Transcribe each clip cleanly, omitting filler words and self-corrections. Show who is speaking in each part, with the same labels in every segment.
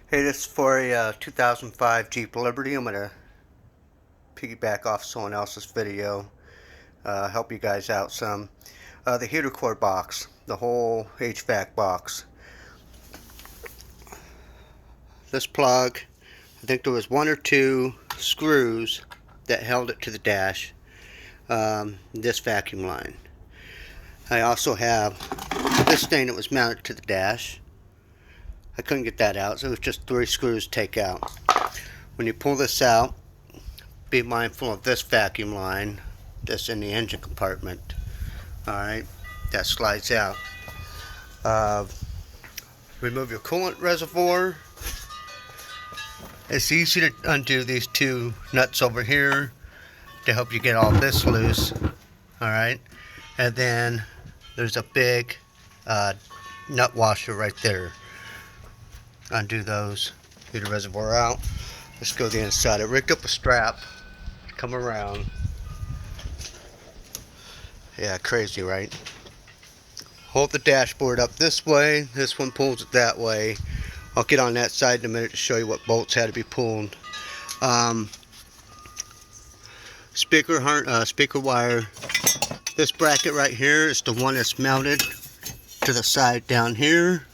Speaker 1: Hey, this is for a 2005 Jeep Liberty. I'm going to piggyback off someone else's video, help you guys out some. The heater core box, the whole HVAC box. This plug, I think there was one or two screws that held it to the dash. This vacuum line. I also have this thing that was mounted to the dash. I couldn't get that out, so it was just 3 screws to take out. When you pull this out, be mindful of this vacuum line that's in the engine compartment. Alright, that slides out. Remove your coolant reservoir. It's easy to undo these 2 nuts over here to help you get all this loose. Alright, and then there's a big nut washer right there. Undo those, get the reservoir out. Let's go to the inside. I rigged up a strap, come around. Yeah, crazy, right? Hold the dashboard up this way, this one pulls it that way. I'll get on that side in a minute to show you what bolts had to be pulled. Speaker wire. This bracket right here is the one that's mounted to the side down here.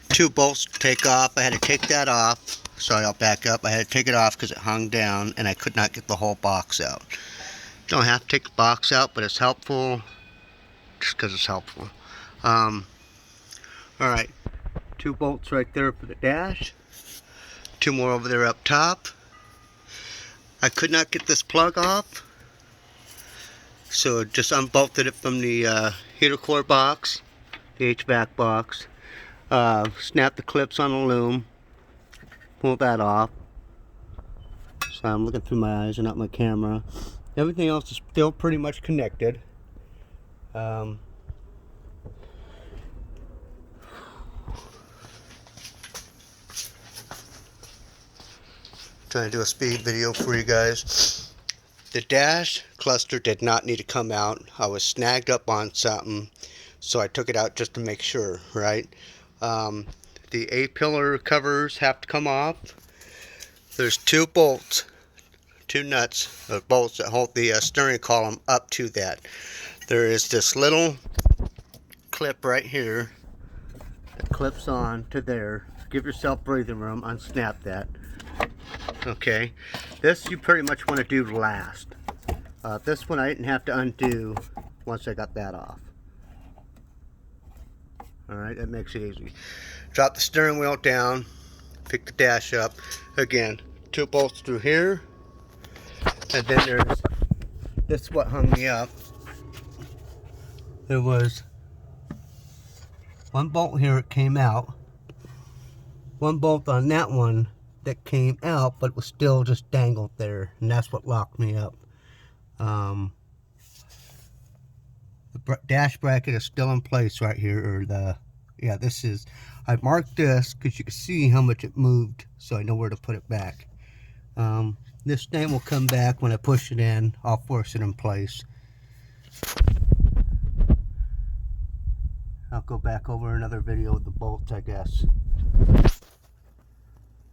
Speaker 1: 2 bolts to take off. I had to take that off. Sorry, I'll back up. I had to take it off because it hung down and I could not get the whole box out. Don't have to take the box out, but it's helpful just because it's helpful. Alright, 2 bolts right there for the dash. 2 more over there up top. I could not get this plug off, so just unbolted it from the heater core box, the HVAC box. Snap the clips on the loom, pull that off. So I'm looking through my eyes and not my camera. Everything else is still pretty much connected. Trying to do a speed video for you guys. The dash cluster did not need to come out. I was snagged up on something, so I took it out just to make sure, right? The A-pillar covers have to come off. There's 2 bolts, 2 nuts, or bolts that hold the steering column up to that. There is this little clip right here that clips on to there. Give yourself breathing room, unsnap that. Okay, this you pretty much want to do last. This one I didn't have to undo once I got that off. Alright, that makes it easy. Drop the steering wheel down, pick the dash up. Again, 2 bolts through here, and then there's this is what hung me up. There was 1 bolt here, it came out. 1 bolt on that one that came out, but it was still just dangled there, and that's what locked me up. The dash bracket is still in place right here, or this is, I marked this because you can see how much it moved, so I know where to put it back. This thing will come back when I push it in. I'll force it in place. I'll go back over another video with the bolts, I guess.